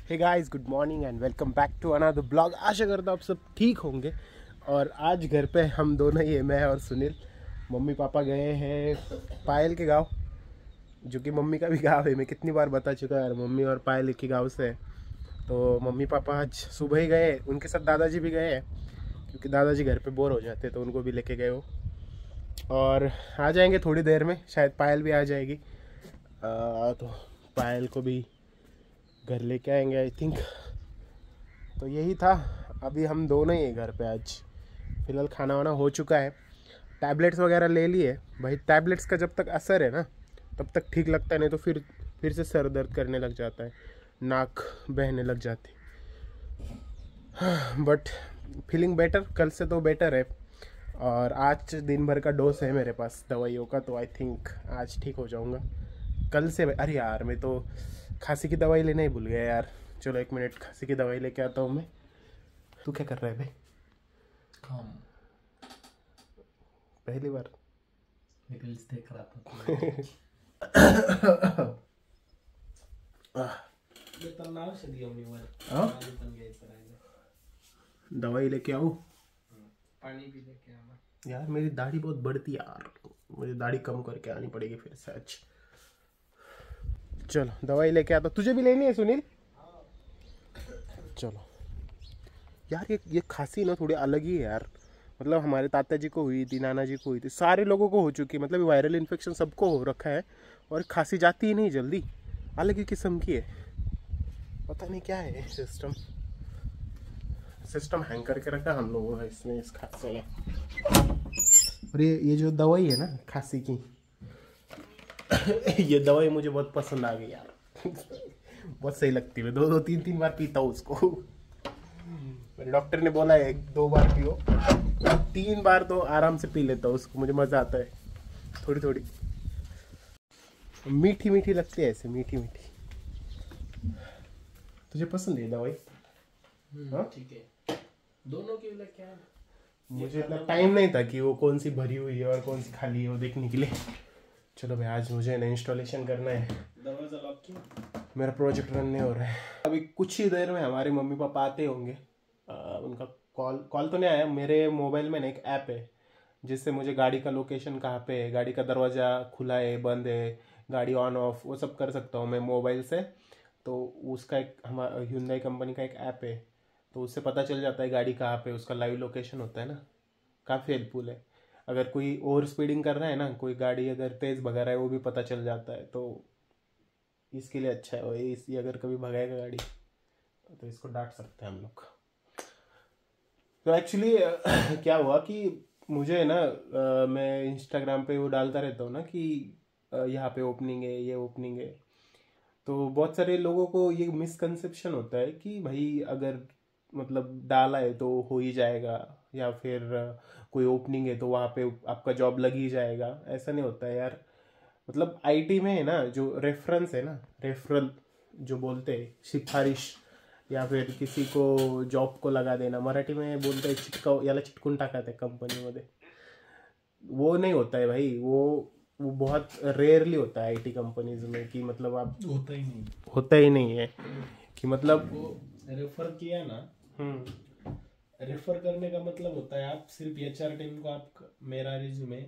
Hey guys, good morning and welcome back to another blog. आशा करता हूँ आप सब ठीक होंगे। और आज घर पे हम दोनों ही हैं, मैं और सुनील। मम्मी पापा गए हैं पायल के गांव, जो कि मम्मी का भी गांव है। मैं कितनी बार बता चुका यार, मम्मी और पायल एक ही गांव से है। तो मम्मी पापा आज सुबह ही गए, उनके साथ दादाजी भी गए हैं, क्योंकि दादाजी घर पे बोर हो जाते तो उनको भी लेके गए वो। और आ जाएंगे थोड़ी देर में, शायद पायल भी आ जाएगी। तो पायल को भी घर लेके आएंगे आई थिंक। तो यही था, अभी हम दोनों ही हैं घर पे आज। फिलहाल खाना वाना हो चुका है, टैबलेट्स वगैरह ले लिए भाई। टैबलेट्स का जब तक असर है ना तब तक ठीक लगता है, नहीं तो फिर से सर दर्द करने लग जाता है, नाक बहने लग जाती। बट फीलिंग बेटर, कल से तो बेटर है। और आज दिन भर का डोज है मेरे पास दवाइयों का, तो आई थिंक आज ठीक हो जाऊंगा कल से। अरे यार, मैं तो खांसी की दवाई लेना ही भूल गया यार। चलो 1 मिनट, खांसी की दवाई लेके आता हूँ मैं। तू क्या कर रहा है भाई? काम पहली बार रील्स देख रहा था। दवाई लेके आऊँ पानी भी लेके आना यार। मेरी दाढ़ी बहुत बढ़ती है यार, मुझे दाढ़ी कम करके आनी पड़ेगी फिर से आज। चलो दवाई लेके आता। तुझे भी लेनी है सुनील? चलो यार, ये खांसी ना थोड़ी अलग ही है यार। मतलब हमारे ताता जी को हुई थी, नाना जी को हुई थी, सारे लोगों को हो चुकी है। मतलब वायरल इन्फेक्शन सबको हो रखा है, और खांसी जाती ही नहीं जल्दी, अलग ही किस्म की है। पता नहीं क्या है, सिस्टम हैंग करके रखा हम लोगों ने इसमें, इस खांसी में। और ये जो दवाई है ना खांसी की, ये दवाई मुझे बहुत पसंद आ गई यार। बहुत सही लगती है, मैं 2-3 बार पीता हूँ उसको। मेरे डॉक्टर ने बोला है 1-2 बार पियो, 3 बार तो आराम से पी लेता हूँ उसको, मुझे मजा आता है। थोड़ी थोड़ी मीठी मीठी लगती है, ऐसे मीठी मीठी। तुझे पसंद है दवाई? हाँ ठीक है, दोनों के लिए क्या है? मुझे इतना टाइम नहीं था कि वो कौन सी भरी हुई है और कौन सी खाली है वो देखने के लिए। चलो भाई, आज मुझे ना इंस्टॉलेशन करना है। दरवाजा लॉक किया? मेरा प्रोजेक्ट रन नहीं हो रहा है। अभी कुछ ही देर में हमारे मम्मी पापा आते होंगे। उनका कॉल तो नहीं आया। मेरे मोबाइल में ना एक ऐप है जिससे मुझे गाड़ी का लोकेशन कहाँ पे है, गाड़ी का दरवाज़ा खुला है बंद है, गाड़ी ऑन ऑफ, वो सब कर सकता हूँ मैं मोबाइल से। तो उसका एक हमारा Hyundai कंपनी का एक ऐप है, तो उससे पता चल जाता है गाड़ी कहाँ पे, उसका लाइव लोकेशन होता है ना। काफ़ी हेल्पफुल है। अगर कोई ओवर स्पीडिंग कर रहा है ना, कोई गाड़ी अगर तेज़ भगा रहा है, वो भी पता चल जाता है। तो इसके लिए अच्छा है वो। ये अगर कभी भगाएगा गाड़ी तो इसको डांट सकते हैं हम लोग। तो एक्चुअली क्या हुआ कि मुझे ना मैं इंस्टाग्राम पे वो डालता रहता हूँ ना कि यहाँ पे ओपनिंग है, ये ओपनिंग है। तो बहुत सारे लोगों को ये मिसकंसेप्शन होता है कि भाई अगर मतलब डाला है तो हो ही जाएगा, या फिर कोई ओपनिंग है तो वहाँ पे आपका जॉब लग ही जाएगा। ऐसा नहीं होता है यार। मतलब आईटी में है ना, जो रेफरेंस है ना, रेफरल जो बोलते हैं, सिफारिश, या फिर किसी को जॉब को लगा देना, मराठी में बोलते हैं चिटका, याला चिटकून टाकत है कंपनीमध्ये, वो नहीं होता है भाई। वो बहुत रेयरली होता है आईटी कंपनीज में, कि मतलब आप होता ही नहीं है कि मतलब वो रेफर किया ना। रेफर करने का मतलब होता है आप सिर्फ एचआर टीम को, आप मेरा रिज्यूमे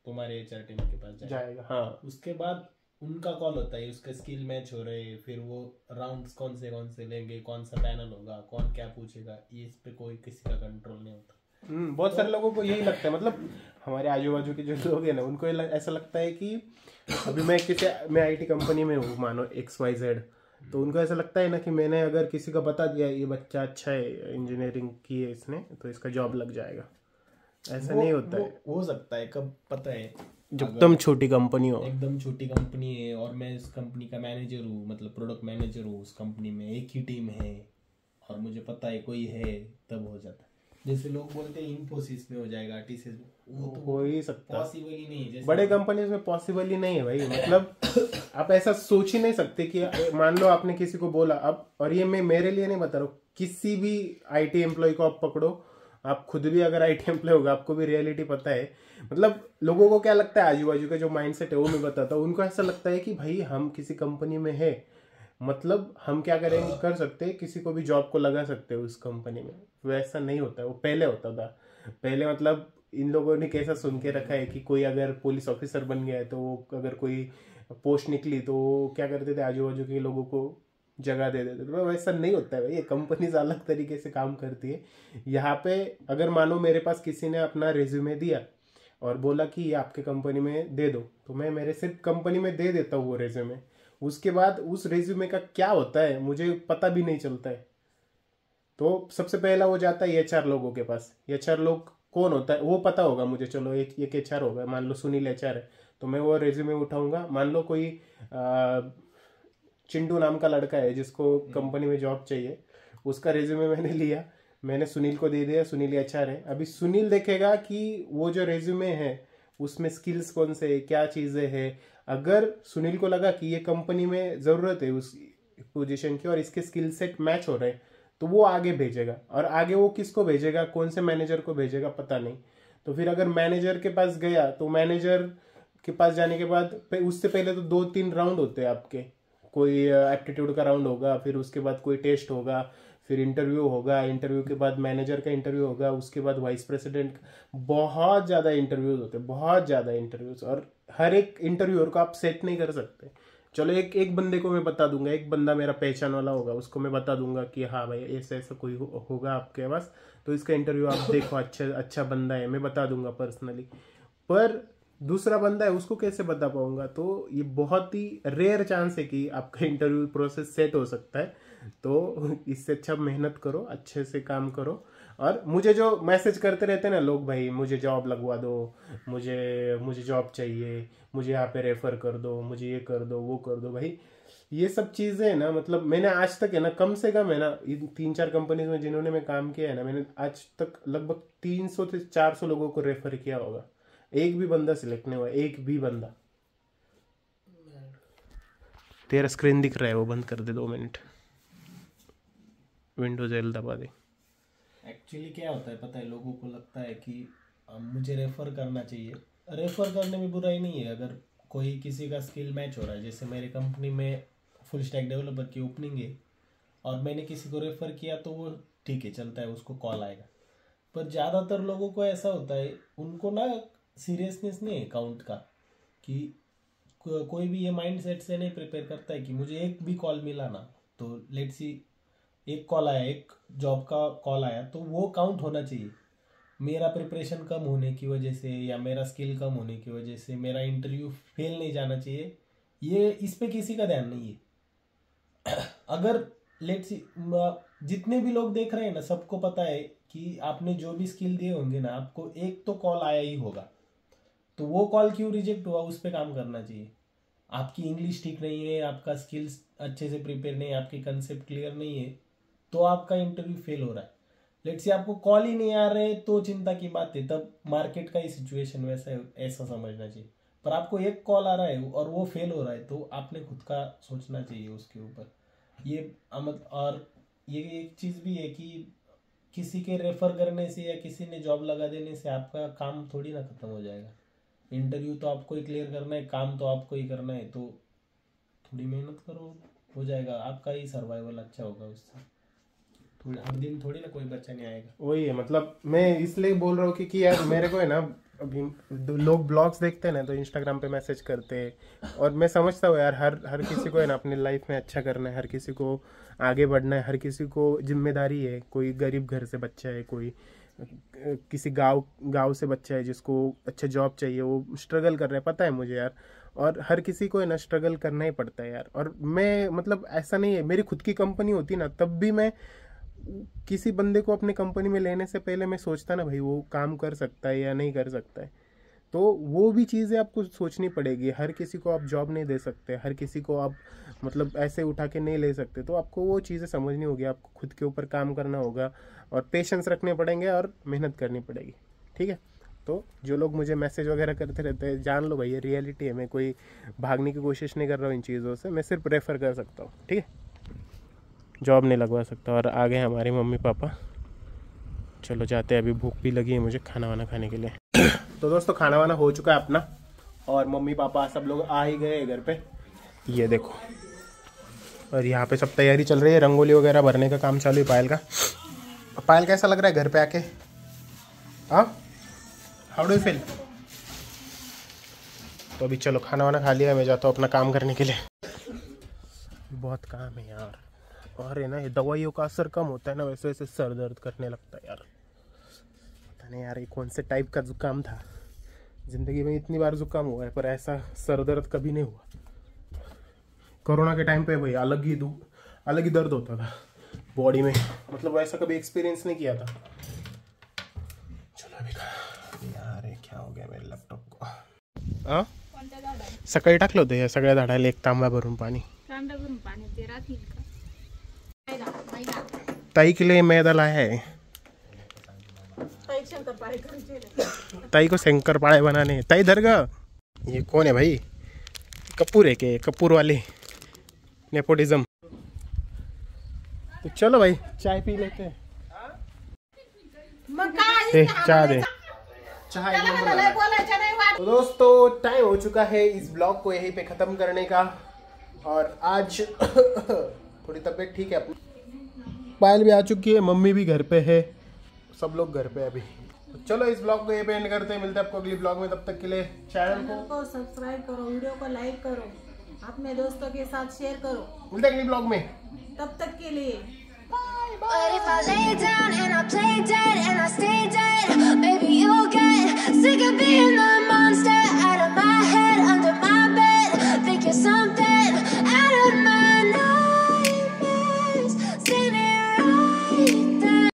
तुम्हारे एचआर टीम के पास जाएगा। हाँ, उसके बाद उनका कॉल होता है, उसके स्किल मैच हो रहे हैं, फिर वो राउंड्स कौन से लेंगे, कौन सा पैनल होगा, कौन क्या पूछेगा, ये इस पे कोई किसी का कंट्रोल नहीं होता। बहुत सारे लोगों को यही लगता है। मतलब हमारे आजू बाजू के जो लोग हैं ना, उनको ऐसा लगता है कि अभी मैं आईटी कंपनी में हूँ, मानो XYZ। तो उनको ऐसा लगता है ना कि मैंने अगर किसी को बता दिया ये बच्चा अच्छा है, इंजीनियरिंग की है इसने, तो इसका जॉब लग जाएगा। ऐसा नहीं होता है। हो सकता है, कब पता है, जब एकदम छोटी कंपनी हो, एकदम छोटी कंपनी है और मैं इस कंपनी का मैनेजर हूँ, मतलब प्रोडक्ट मैनेजर हूँ, उस कंपनी में एक ही टीम है और मुझे पता है कोई है, तब हो जाता है। जैसे लोग बोलते हैं इन्फोसिस में हो जाएगा, टीसीएस में, वो तो हो ही सकता है। पॉसिबल ही नहीं है। बड़े कंपनीज में पॉसिबल ही नहीं है भाई। मतलब आप ऐसा सोच ही नहीं सकते कि मान लो आपने किसी को बोला अब, और ये मैं मेरे लिए नहीं बता रहा हूँ, किसी भी आईटी एम्प्लॉय को आप पकड़ो, आप खुद भी अगर आईटी एम्प्लॉय होगा, आपको भी रियलिटी पता है। मतलब लोगों को क्या लगता है, आजू बाजू का जो माइंडसेट है वो मैं बताता हूँ। उनको ऐसा लगता है कि भाई हम किसी कंपनी में है, मतलब हम क्या करेंगे, कर सकते हैं, किसी को भी जॉब को लगा सकते हैं उस कंपनी में। वैसा नहीं होता है, वो पहले होता था। पहले मतलब इन लोगों ने कैसा सुन के रखा है कि कोई अगर पुलिस ऑफिसर बन गया है तो अगर कोई पोस्ट निकली तो क्या करते थे, आजू बाजू के लोगों को जगह दे देते थे। तो वैसा नहीं होता है भाई, ये कंपनीज अलग तरीके से काम करती है। यहाँ पे अगर मानो मेरे पास किसी ने अपना रिज्यूमे दिया और बोला कि ये आपके कंपनी में दे दो, तो मैं मेरे सिर्फ कंपनी में दे देता हूँ वो रिज्यूमे। उसके बाद उस रिज्यूमे का क्या होता है मुझे पता भी नहीं चलता है। तो सबसे पहला वो जाता है एचआर लोगों के पास। एचआर लोग कौन होता है वो पता होगा मुझे, चलो एक एचआर होगा, मान लो सुनील एचआर है, तो मैं वो रिज्यूमे उठाऊंगा। मान लो कोई चिंटू नाम का लड़का है जिसको कंपनी में जॉब चाहिए, उसका रिज्यूमे मैंने लिया, मैंने सुनील को दे दिया, सुनील एचआर है। अभी सुनील देखेगा कि वो जो रिज्यूमे है उसमें स्किल्स कौन से है, क्या चीज़ें हैं। अगर सुनील को लगा कि ये कंपनी में ज़रूरत है उस पोजीशन की और इसके स्किल सेट मैच हो रहे हैं, तो वो आगे भेजेगा। और आगे वो किसको भेजेगा, कौन से मैनेजर को भेजेगा पता नहीं। तो फिर अगर मैनेजर के पास गया तो मैनेजर के पास जाने के बाद उससे पहले तो 2-3 राउंड होते हैं आपके। कोई एप्टीट्यूड का राउंड होगा, फिर उसके बाद कोई टेस्ट होगा, फिर इंटरव्यू होगा, इंटरव्यू के बाद मैनेजर का इंटरव्यू होगा, उसके बाद वाइस प्रेसिडेंट। बहुत ज़्यादा इंटरव्यूज होते हैं, बहुत ज़्यादा इंटरव्यूज, और हर एक इंटरव्यूअर को आप सेट नहीं कर सकते। चलो एक बंदे को मैं बता दूंगा, एक बंदा मेरा पहचान वाला होगा, उसको मैं बता दूंगा कि हाँ भाई ऐसा ऐसा कोई होगा आपके पास, तो इसका इंटरव्यू आप देखो, अच्छा बंदा है, मैं बता दूंगा पर्सनली। पर दूसरा बंदा है उसको कैसे बता पाऊंगा? तो ये बहुत ही रेयर चांस है कि आपका इंटरव्यू प्रोसेस सेट हो सकता है। तो इससे अच्छा मेहनत करो, अच्छे से काम करो। और मुझे जो मैसेज करते रहते हैं ना लोग, भाई मुझे जॉब लगवा दो, मुझे जॉब चाहिए, मुझे यहाँ पे रेफर कर दो, मुझे ये कर दो, वो कर दो, भाई ये सब चीज़ें है ना, मतलब मैंने आज तक है ना, कम से कम है ना, इन 3-4 कंपनीज में जिन्होंने मैं काम किया है ना, मैंने आज तक लगभग 300 से 400 लोगों को रेफर किया होगा। एक भी बंदा सिलेक्ट नहीं हुआ, एक भी बंदा। तेरा स्क्रीन दिख रहा है, वो बंद कर दे 2 मिनट, विंडोज एल दबा दे। एक्चुअली क्या होता है पता है, लोगों को लगता है कि मुझे रेफर करना चाहिए। रेफर करने में बुराई नहीं है अगर कोई किसी का स्किल मैच हो रहा है। जैसे मेरे कंपनी में फुल स्टैक डेवलपर की ओपनिंग है और मैंने किसी को रेफर किया तो वो ठीक है, चलता है, उसको कॉल आएगा। पर ज़्यादातर लोगों को ऐसा होता है, उनको ना सीरियसनेस नहीं है अकाउंट का, कि कोई भी ये माइंड सेट से नहीं प्रिपेयर करता है कि मुझे एक भी कॉल मिला ना, तो लेट्स सी एक कॉल आया, एक जॉब का कॉल आया, तो वो काउंट होना चाहिए। मेरा प्रिपरेशन कम होने की वजह से या मेरा स्किल कम होने की वजह से मेरा इंटरव्यू फेल नहीं जाना चाहिए, ये इस पे किसी का ध्यान नहीं है। अगर लेट्स सी जितने भी लोग देख रहे हैं ना, सबको पता है कि आपने जो भी स्किल दिए होंगे ना, आपको एक तो कॉल आया ही होगा, तो वो कॉल क्यों रिजेक्ट हुआ उस पर काम करना चाहिए। आपकी इंग्लिश ठीक नहीं है, आपका स्किल्स अच्छे से प्रिपेयर नहीं है, आपकी कंसेप्ट क्लियर नहीं है, तो आपका इंटरव्यू फेल हो रहा है। लेट्स से आपको कॉल ही नहीं आ रहे तो चिंता की बात है, तब मार्केट का ही सिचुएशन वैसा ऐसा समझना चाहिए। पर आपको एक कॉल आ रहा है और वो फेल हो रहा है, तो आपने खुद का सोचना चाहिए उसके ऊपर। ये और ये एक चीज़ भी है कि किसी के रेफर करने से या किसी ने जॉब लगा देने से आपका काम थोड़ी ना खत्म हो जाएगा। इंटरव्यू तो आपको ही क्लियर करना है, काम तो आपको ही करना है, तो थोड़ी मेहनत करो, हो जाएगा, आपका ही सर्वाइवल अच्छा होगा उससे। थोड़ी हर दिन थोड़ी ना कोई बच्चा नहीं आएगा। वही है, मतलब मैं इसलिए बोल रहा हूँ कि यार मेरे को है ना, अभी लोग ब्लॉग्स देखते हैं ना तो इंस्टाग्राम पे मैसेज करते हैं, और मैं समझता हूँ यार हर किसी को है ना अपनी लाइफ में अच्छा करना है, हर किसी को आगे बढ़ना है, हर किसी को जिम्मेदारी है। कोई गरीब घर से बच्चा है, कोई किसी गांव से बच्चा है जिसको अच्छा जॉब चाहिए, वो स्ट्रगल कर रहे हैं, पता है मुझे यार। और हर किसी को है ना स्ट्रगल करना ही पड़ता है यार। और मैं मतलब ऐसा नहीं है, मेरी खुद की कंपनी होती ना तब भी मैं किसी बंदे को अपने कंपनी में लेने से पहले मैं सोचता ना भाई वो काम कर सकता है या नहीं कर सकता है। तो वो भी चीज़ें आपको सोचनी पड़ेगी। हर किसी को आप जॉब नहीं दे सकते, हर किसी को आप मतलब ऐसे उठा के नहीं ले सकते। तो आपको वो चीज़ें समझनी होगी, आपको खुद के ऊपर काम करना होगा और पेशेंस रखने पड़ेंगे और मेहनत करनी पड़ेगी, ठीक है। तो जो लोग मुझे मैसेज वगैरह करते रहते हैं, जान लो भाई ये रियलिटी है। मैं कोई भागने की कोशिश नहीं कर रहा हूँ इन चीज़ों से, मैं सिर्फ रेफ़र कर सकता हूँ, ठीक है, जॉब नहीं लगवा सकता। और आ गए हमारे मम्मी पापा, चलो जाते हैं, अभी भूख भी लगी है मुझे खाना वाना खाने के लिए। तो दोस्तों खाना वाना हो चुका है अपना, और मम्मी पापा सब लोग आ ही गए घर पे। ये देखो और यहाँ पे सब तैयारी चल रही है, रंगोली वगैरह भरने का काम चालू है पायल का। पायल कैसा लग रहा है घर पे आके? हाँ, हाउ डू यू फील? तो अभी चलो खाना वाना खा लिया, मैं जाता हूँ अपना काम करने के लिए। बहुत काम है यार, और है ना ये दवाइयों का असर कम होता है ना, वैसे वैसे सर दर्द करने लगता है यार। पता नहीं यार ये कौन से टाइप का जुकाम था, जिंदगी में इतनी बार जुकाम हुआ है पर ऐसा सर दर्द कभी नहीं हुआ। कोरोना के टाइम पे भाई अलग ही दर्द होता था बॉडी में, मतलब वैसा कभी एक्सपीरियंस नहीं किया था। चलो अभी यार ये क्या हो गया मेरे लॅपटॉप को? हाँ सकाळी टाकलं होतं या सगळ्या झाडाला एक तांबा भरून पाणी। ताई के लिए मैदा लाया है, ताई को शंकरपाळे बनाने। ताई धर ग, ये कौन है भाई? कपूर है के? कपूर वाले नेपोटिज्म। तो चलो भाई चाय पी लेते हैं। चाय दे, चाय तो दोस्तों टाइम हो चुका है इस ब्लॉग को यहीं पे ख़त्म करने का। और आज थोड़ी तबीयत ठीक है अपनी, पायल भी आ चुकी है, मम्मी भी घर पे है, सब लोग घर पे अभी। तो चलो इस ब्लॉग को यहीं पे एंड करते हैं, मिलते हैं आपको अगली ब्लॉग में। तब तक के लिए चैनल को सब्सक्राइब करो, वीडियो को लाइक करो, अपने दोस्तों के साथ शेयर करो। मिलते हैं अगली ब्लॉग में, तब तक के लिए But if I lay down and I play dead and I stay dead, baby